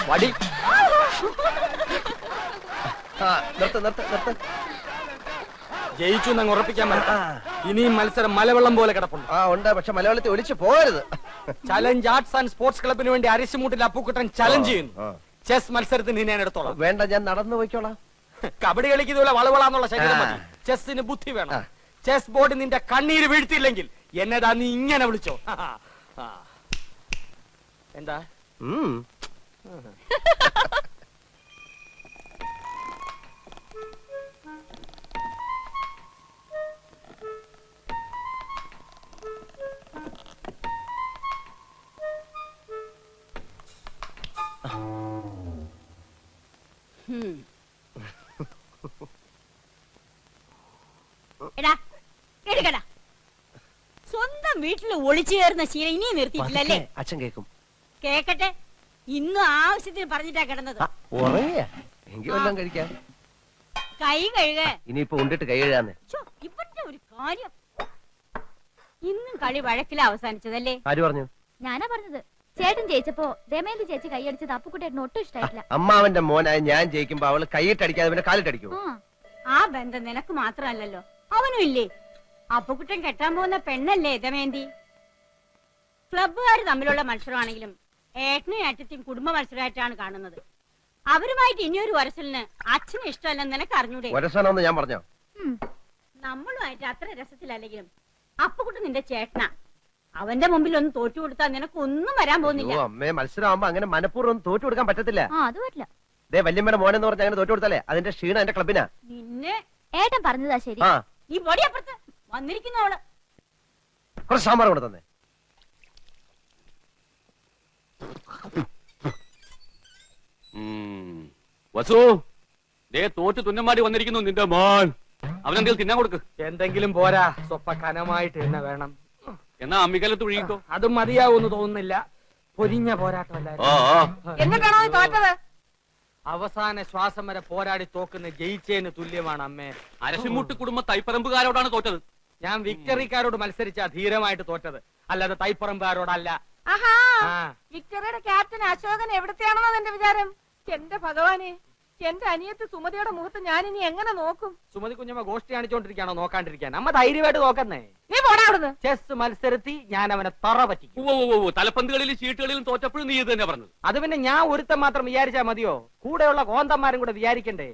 വടി. ജയിച്ചു എന്നങ്ങ് ഉറപ്പിക്കാൻ പറ്റാ. ഇനിയും മത്സരം മലവെള്ളം പോലെ കിടപ്പുണ്ട്. ഉണ്ട്, പക്ഷെ മലയാളത്തിൽ ഒലിച്ചു പോകരുത്. ചലഞ്ച് ആർട്സ് ആൻഡ് സ്പോർട്സ് ക്ലബിന് വേണ്ടി അരിശുമൂട്ടിൽ അപ്പുക്കുട്ടൻ ചലഞ്ച് ചെയ്യുന്നു. ചെസ് മത്സരത്തിന് ഞാൻ എടുത്തോളാം. വേണ്ട, ഞാൻ നടന്നു പോയിക്കോളാം. കബഡി കളിക്കുന്നതുപോലെ വളവളാന്നുള്ള ശരീരം മതി. ചെസ്സിന് ബുദ്ധി വേണം. ചെസ് ബോർഡ് നിന്റെ കണ്ണീര് വീഴ്ത്തിയില്ലെങ്കിൽ എന്നതാ നീ ഇങ്ങനെ വിളിച്ചോ. എന്താ സ്വന്തം വീട്ടിൽ ഒളിച്ചു കയറുന്ന ശീലം ഇനി നിർത്തിയിട്ടില്ലല്ലേ? അച്ഛൻ കേക്കും. കേക്കട്ടെ. ഇന്നും ആവശ്യത്തിന് പറഞ്ഞിട്ടാ കിടന്നത്. എങ്കിൽ വല്ലതും കഴിക്കാം. കൈ കഴുക. ഇനിയിപ്പോ ഉണ്ടിട്ട് കൈ കഴുകാന്ന്. ഇവരുടെ ഒരു കാര്യം. ഇന്നും കളി വഴക്കില അവസാനിച്ചതല്ലേ? ആര് പറഞ്ഞു? ഞാനാ പറഞ്ഞത്. ചേട്ടൻ ജയിച്ചപ്പോ ദമയന്തി ചേച്ചി കൈയടിച്ചത് അപ്പുക്കുട്ടേട്ടന് ഒട്ടും ഇഷ്ടായിട്ടില്ല. അമ്മാവന്റെ മോനായ ഞാൻ ജയിക്കുമ്പോ അവള് കൈയിട്ടടിക്കാതെ പിന്നെ കാലിട്ടടിക്കൂ. ആ ബന്ധം നിനക്ക് മാത്രമല്ലല്ലോ, അവനും ഇല്ലേ? അപ്പുക്കുട്ടൻ കെട്ടാൻ പോകുന്ന പെണ്ണല്ലേ ദമയന്തി? ക്ലബ്ബുകാർ തമ്മിലുള്ള മത്സരമാണെങ്കിലും ഏട്ടനും ഏട്ടത്തെയും കുടുംബ മത്സരമായിട്ടാണ് കാണുന്നത്. അവരുമായിട്ട് ഇനിയൊരു വരസലിന് അച്ഛന് ഇഷ്ടമല്ലെന്ന് നിനക്ക് അറിഞ്ഞൂടെ? വരസലെന്ന് ഞാൻ പറഞ്ഞോ? നമ്മളുമായിട്ട് അത്ര രസത്തിലല്ലെങ്കിലും അപ്പുക്കുട്ടൻ നിന്റെ ചേട്ടനാ. അവന്റെ മുമ്പിൽ ഒന്ന് തോറ്റു കൊടുത്താൽ നിനക്ക് ഒന്നും വരാൻ പോകുന്നില്ല. അമ്മേ, മത്സരമാകുമ്പോ അങ്ങനെ മനഃപൂർവ്വം തോറ്റു കൊടുക്കാൻ പറ്റത്തില്ല. അത് പറ്റില്ല. ദേ വല്യമ്മയുടെ മോനെന്ന് പറഞ്ഞ അങ്ങനെ തോറ്റു കൊടുത്താലേ അതിന്റെ ക്ഷീണം എന്റെ ക്ലബിനാ. നിന്നെ ഏട്ടൻ പറഞ്ഞതാ ശരി. നീ പൊടി അപ്പുറത്ത് വന്നിരിക്കുന്ന അവള്. കുറച്ച് സാമ്പാർ കൂടെ തന്നെ. വസു, ദേ തോറ്റ് തുന്നമാടി വന്നിരിക്കുന്നു നിന്റെ മോൻ. അവനെന്തെങ്കിലും തിന്നാൻ കൊടുക്ക്. എന്തെങ്കിലും പോരാ, സ്വപ്പ കനമായിട്ട് തന്നെ വേണം. എന്നാ അമ്മിക്കലത്ത് ഒഴുകിക്കോ. അതും മതിയാവൂന്ന് തോന്നുന്നില്ല. പൊരിഞ്ഞ പോരാട്ടമല്ലായിരുന്നു. എന്നിട്ടാണോ തോറ്റത്? അവസാന ശ്വാസം വരെ പോരാടി തോക്കുന്ന ജയിച്ചേന് തുല്യമാണ് അമ്മേ. അരശിമുട്ട് കുടുംബ തൈപ്പറമ്പുകാരോടാണ് തോറ്റത്. ഞാൻ വിക്ടറിക്കാരോട് മത്സരിച്ച ധീരമായിട്ട് തോറ്റത്, അല്ലാതെ തൈപ്പറമ്പുകാരോടല്ല. വിക്ടറിയുടെ ക്യാപ്റ്റൻ അശോകൻ എവിടത്തെയാണെന്നോ എന്റെ വിചാരം. എന്റെ ഭഗവാനെ, എന്റെ അനിയത്ത് സുമതിയുടെ മുഖത്ത് ഞാൻ ഇനി എങ്ങനെ നോക്കും? സുമതി കുഞ്ഞമ്മ ഗോഷ്ടി കാണിച്ചോണ്ടിരിക്കാണോ നോക്കാണ്ടിരിക്കാൻ? അമ്മ ധൈര്യമായിട്ട് നോക്കുന്നേ. നീ പോടാ അവിടുന്ന്. ചെസ് മത്സരത്തി ഞാൻ അവനെ തറ പറ്റിക്കും. തലപ്പന്തുകളിലും ചീട്ടുകളിലും തോറ്റപ്പോഴും നീ ഇത് തന്നെ പറഞ്ഞത്. അത് പിന്നെ ഞാൻ ഒരുത്തം മാത്രം വിചാരിച്ചാ മതിയോ? കൂടെയുള്ള കോന്തന്മാരും കൂടെ വിചാരിക്കണ്ടേ?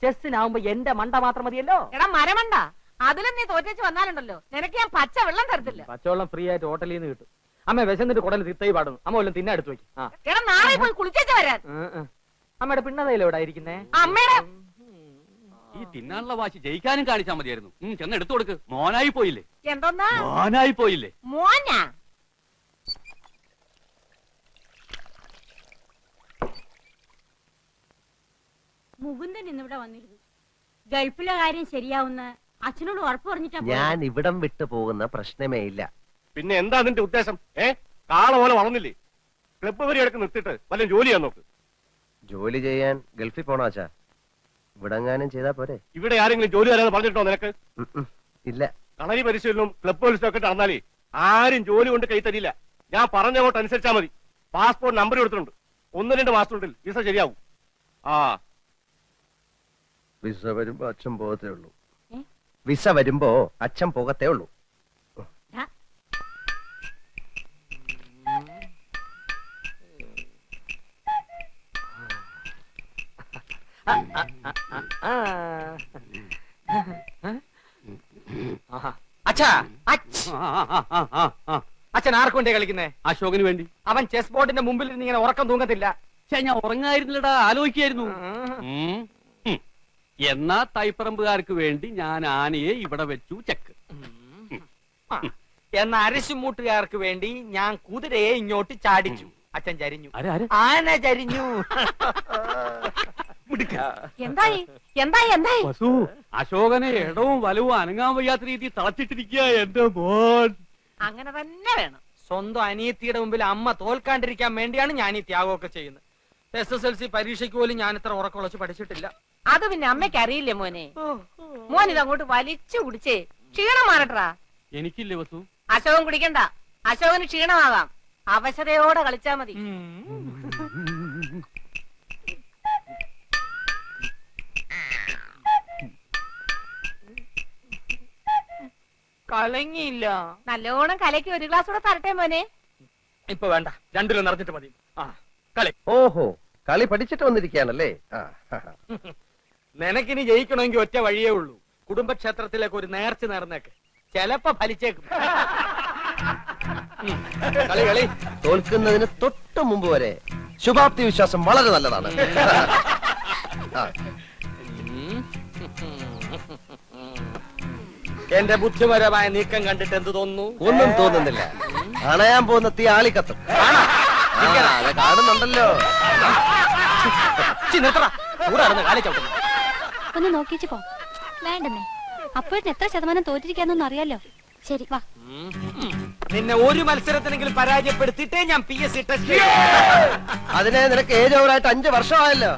ചെസ്സിനാവുമ്പോ എന്റെ മണ്ട മാത്രം മതിയല്ലോ. എടാ മരമണ്ട, അതിലും നീ തോറ്റേച്ച് വന്നാലുണ്ടല്ലോ നിനക്ക് ഞാൻ പച്ച വെള്ളം തരത്തില്ല. പച്ചവെള്ളം ഫ്രീ ആയിട്ട് ഹോട്ടലിൽ നിന്ന് കിട്ടും. അമ്മ വിശന്നിട്ട് കുടല് തിത്തൈ പാടുന്നു. അമ്മ വല്ലതും തിന്നെ എടുത്തു വെക്കും. എടാ നാളെ പോയി കുളിച്ചേച്ച് വരാൻ. അമ്മയുടെ പിണ്ണതയില എവിടെ ഇരിക്കുന്നേ? അമ്മയുടെ ഈ തിന്നാനുള്ള വാശി ജയിക്കാനും കാണിച്ചാൽ മതിയായിരുന്നു. ചെന്ന് എടുത്തു കൊടുക്ക്. മോനായി പോയില്ലേ? എന്തോന്നാ മോനായി പോയില്ലേ? മോനാ? മുകുന്ദൻ ഇന്നിവിടെ വന്നിരുന്നു. ഗൾഫിലെ കാര്യം ശരിയാവുന്ന അച്ഛനോട് ഉറപ്പ് പറഞ്ഞിട്ടാ. ഞാൻ ഇവിടം വിട്ടു പോകുന്ന പ്രശ്നമേ ഇല്ല. പിന്നെ എന്താ നിന്റെ ഉദ്ദേശം? കാള പോലെ വളർന്നില്ലേ? ക്ലബ്ബ് വരെയൊക്കെ നിർത്തിട്ട് വല്ല ജോലി ചെയ്യാൻ നോക്ക്. ജോലി ചെയ്യാൻ ഗൾഫിൽ പോണോ അച്ഛാ? ഇവിടെങ്ങാനും ചെയ്താ പോരെ? ഇവിടെ ആരെങ്കിലും ജോലി തരാന്ന് പറഞ്ഞിട്ടോ നിനക്ക്? ഇല്ല. കളരി പരിശീലനവും ക്ലബ്ബ് പരിശീലനം ഒക്കെ നടന്നാലേ ആരും ജോലി കൊണ്ട് കൈ തരില്ല. ഞാൻ പറഞ്ഞങ്ങോട്ട് അനുസരിച്ചാ മതി. പാസ്പോർട്ട് നമ്പർ കൊടുത്തിട്ടുണ്ട്. 1-2 മാസത്തിനുള്ളിൽ വിസ ശരിയാവും. വിസ വരുമ്പോ അച്ഛൻ പോകത്തേ ഉള്ളൂ. വിസ വരുമ്പോ അച്ഛൻ പോകത്തേ ഉള്ളൂ. അച്ഛൻ ആർക്ക് വേണ്ടി കളിക്കുന്നേ? അശോകന് വേണ്ടി. അവൻ ചെസ് ബോർഡിന്റെ മുമ്പിൽ ഇരുന്ന് ഇങ്ങനെ ഉറക്കം തൂങ്ങത്തില്ല. ഞാൻ ഉറങ്ങായിരുന്നില്ലടാ, ആലോചിക്കായിരുന്നു. എന്നാ തൈപ്പറമ്പുകാർക്ക് വേണ്ടി ഞാൻ ആനയെ ഇവിടെ വെച്ചു ചെക്ക്. എന്ന അരിശുമൂട്ടുകാർക്ക് വേണ്ടി ഞാൻ കുതിരയെ ഇങ്ങോട്ട് ചാടിച്ചു. അച്ഛൻ ചരിഞ്ഞു. ആന ചരിഞ്ഞു. എന്തായി എന്തായി എന്തായി? അശോകനെ ഇടവും വലവും അനങ്ങാൻ വയ്യാത്ത രീതി തളച്ചിട്ടിരിക്കുക എന്റെ മോൻ. അങ്ങനെ തന്നെ വേണം. സ്വന്തം അനിയത്തിയുടെ മുമ്പിൽ അമ്മ തോൽക്കാണ്ടിരിക്കാൻ വേണ്ടിയാണ് ഞാൻ ഈ ത്യാഗമൊക്കെ ചെയ്യുന്നത്. SSLC പരീക്ഷയ്ക്ക് പോലും ഞാൻ ഇത്ര ഉറക്കുളച്ച് പഠിച്ചിട്ടില്ല. അത് പിന്നെ അമ്മയ്ക്ക് അറിയില്ലേ മോനെ? മോൻ ഇതങ്ങോട്ട് വലിച്ചു കുടിച്ചേ ക്ഷീണം മാറട്ടാ. എനിക്കില്ലേ വസു? അശോകൻ കുടിക്കണ്ട. അശോകന് ക്ഷീണമാകാം. അവശതയോടെ കളിച്ചാ മതി. കലങ്ങിയില്ല. നല്ലോണം കലക്കി ഒരു ഗ്ലാസ് കൂടെ തരട്ടെ മോനെ. ഇപ്പൊ വേണ്ട, രണ്ടിലും നിറഞ്ഞിട്ട് മതി. ആ കളി. ഓഹോ, കളി പഠിച്ചിട്ട് വന്നിരിക്കുകയാണല്ലേ. ആ, നിനക്കിനി ജയിക്കണമെങ്കിൽ ഒറ്റ വഴിയേ ഉള്ളൂ. കുടുംബക്ഷേത്രത്തിലേക്ക് ഒരു നേർച്ച നേർന്നേക്ക്, ചെലപ്പോ ഫലിച്ചേക്കും. കളി കളി. തോൽക്കുന്നതിന് തൊട്ട് മുമ്പ് വരെ ശുഭാപ്തി വിശ്വാസം വളരെ നല്ലതാണ്. ആ, എന്റെ ബുദ്ധിപരമായ നീക്കം കണ്ടിട്ട് എന്ത് തോന്നുന്നു? ഒന്നും തോന്നുന്നില്ല. അണയാൻ പോകുന്ന തീ ആളിക്കത്തും. അത് കാണുന്നുണ്ടല്ലോ. കാലി ചവിട്ടുന്നു. ഒന്ന് നോക്കിച്ചു പോ. വേണ്ടെന്നേ, അപ്പോഴത്തെ എത്ര ശതമാനം തോറ്റിരിക്കാന്നൊന്നും അറിയാലോ. ശരി വാ. നിന്നെ ഒരു മത്സരത്തിനെങ്കിലും പരാജയപ്പെടുത്തിയിട്ടേ ഞാൻ PSC ടെസ്റ്റ്. അതിനെ നിനക്ക് ഏജ് ഓവറായിട്ട് 5 വർഷമായല്ലോ.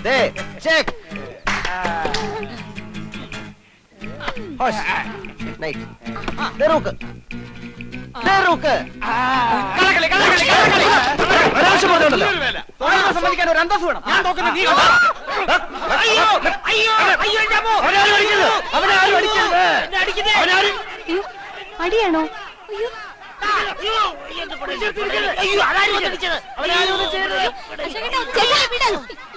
ദേ, ചെക്ക്. ഹോഷ്. നൈറ്റ്. ദേ റൂക്ക്. ദേ റൂക്ക്. കളകളി, കളകളി, കളകളി. ഒരാവശ്യം പറഞ്ഞോണ്ടല്ലോ. തോൽക്കാൻ സമ്മതിക്കാൻ ഒരു അന്തസ്സ് വേണം. ഞാൻ തോക്കുന്ന നീ കണ്ടോ? അയ്യോ, അയ്യോ, അയ്യോ, എന്റെ അമ്മോ. അവനാരും അടിക്കരുത്. അവനാരും അടിക്കരുത്. എന്നെ അടിക്കുന്നേ. അയ്യോ, അടിയാണോ? അയ്യോ, അയ്യോ, അതാരും വന്നടിച്ചത്. അവനാരും ഒന്നും ചെയ്യരുത്. ചേട്ടാ, വിട്.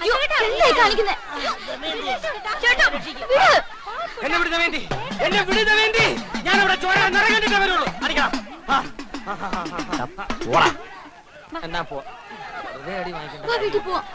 അയ്യോ, എന്തായി കാണിക്കുന്നെ? ചേട്ടാ, വിട്. എന്നെ വിടുന്ന വേണ്ടി, എന്നെ വിടുന്ന വേണ്ടി ഞാൻ ഇവിടെ ചോര നിറകണ്ടിട്ടേ വരുള്ളൂ. അടിക്കണം. എന്നാ പോ. വെറുതെ അടി വാങ്ങിക്കണ്ട. വാ, വീട്ടിൽ പോവാം.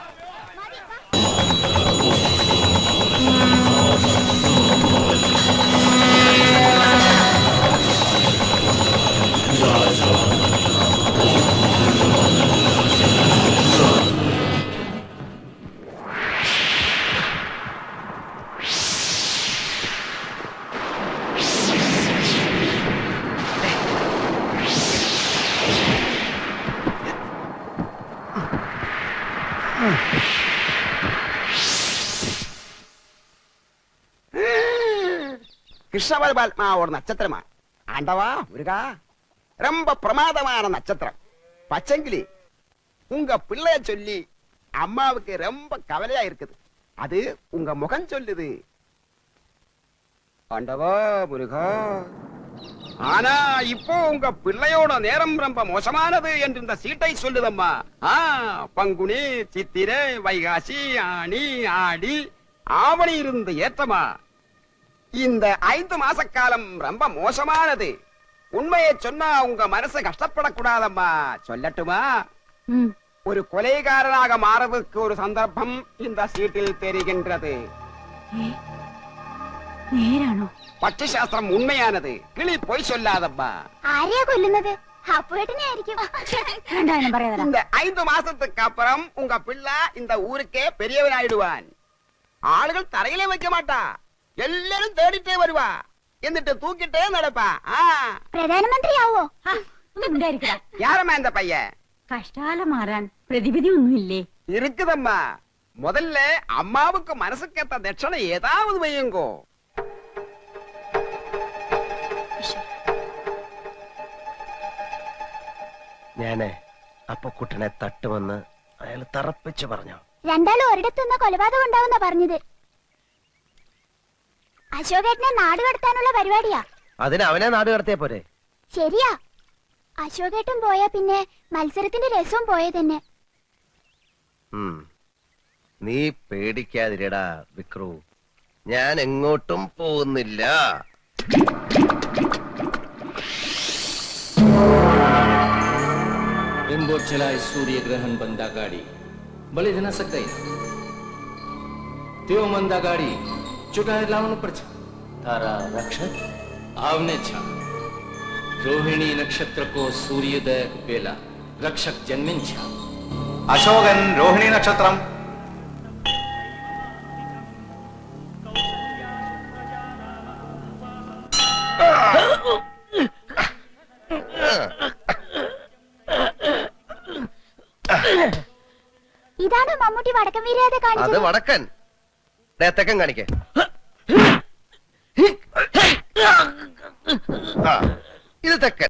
கிருஷ்ண பரமாத்மாவோட நட்சத்திரமா ஆண்டவா முருகா, ரொம்ப பிரமாதமான நட்சத்திரம். பச்சங்கிளி, உங்க பிள்ளைய சொல்லி அம்மாவுக்கு ரொம்ப கவலையா இருக்குது. அது உங்க முகம் சொல்லுது. ஆண்டவா முருகா, ஆனா இப்போ உங்க பிள்ளையோட நேரம் ரொம்ப மோசமானது என்று இந்த சீட்டை சொல்லுதம்மா. பங்குனி, சித்திரை, வைகாசி, ஆனி, ஆடி, ஆவணி இருந்து ஏற்றமா. இந்த 5 மாச காலம் ரொம்ப மோசமானது. உண்மையை சொன்னா உங்க மனசு கஷ்டப்படக்கூடாதம்மா. சொல்லட்டுமா? ஒரு கொலைகாரனாக மாறுவதற்கு ஒரு சந்தர்ப்பம் இந்த சீட்டில் தெரிகின்றது. നേരാണോ? പക്ഷിശാസ്ത്രം ഉണ്മയാനത്. കിളി പോയി சொல்லாதம்மா. ആരെയാ കൊല്ലുന്നത്? അപ്പുവേട്ടനെ ആയിരിക്കും. இந்த 5 மாசத்துக்கு அப்புறம் உங்க பிள்ளை இந்த ஊருக்கே பெரியவனாயிடுவான். ஆளுகள் தரையிலே வைக்க மாட்டா, எல்லாரும் தேடிட்டே வருவா. എന്നിട്ട് തൂക്കിട്ടേ നടപ്പാ. പ്രധാനമന്ത്രിയാവോ? யாரம்மா இந்த பையன்? കഷ്ടകാലം മാറാൻ പ്രതിവിധി ഒന്നുമില്ലേ? இருக்குதம்மா. முதல்ல அம்மாவுக்கு மனசுக்கேத்த தட்சணை ஏதாவது வையுங்கோ. ഞാന് അപ്പൊ കുട്ടനെ തട്ടുമെന്ന് അയാൾ തറപ്പിച്ചു പറഞ്ഞു. രണ്ടാളും ഒരിടത്തുനിന്ന് കൊലപാതകം ഉണ്ടാവുന്ന പറഞ്ഞത്. അശോകേട്ടനെ നാട് കടത്താനുള്ള പരിപാടിയാ. അതിന് അവനെ നാട് കടത്തിയ പോരെ? ശരിയാ, അശോകേട്ടൻ പോയാ പിന്നെ മത്സരത്തിന്റെ രസവും പോയ തന്നെ. നീ പേടിക്കാതിരടാ വിക്രു, ഞാൻ എങ്ങോട്ടും പോകുന്നില്ല. रिमोट चलाए सूर्य ग्रहण बंदा गाड़ी बलि न सकाई त्यो मंदा गाड़ी चुकाए लावण पर तारा रक्षक आवने छा. रोहिणी नक्षत्र को सूर्योदय वेला रक्षक जन्मिन छा. अशोकन रोहिणी नक्षत्रम ഇതാണ് മമ്മൂട്ടി വടക്കൻ വീരാതെ അത് കാണിച്ചത്. വടക്കൻ. തെക്കൻ കാണിക്കേ. ഇത് തെക്കൻ.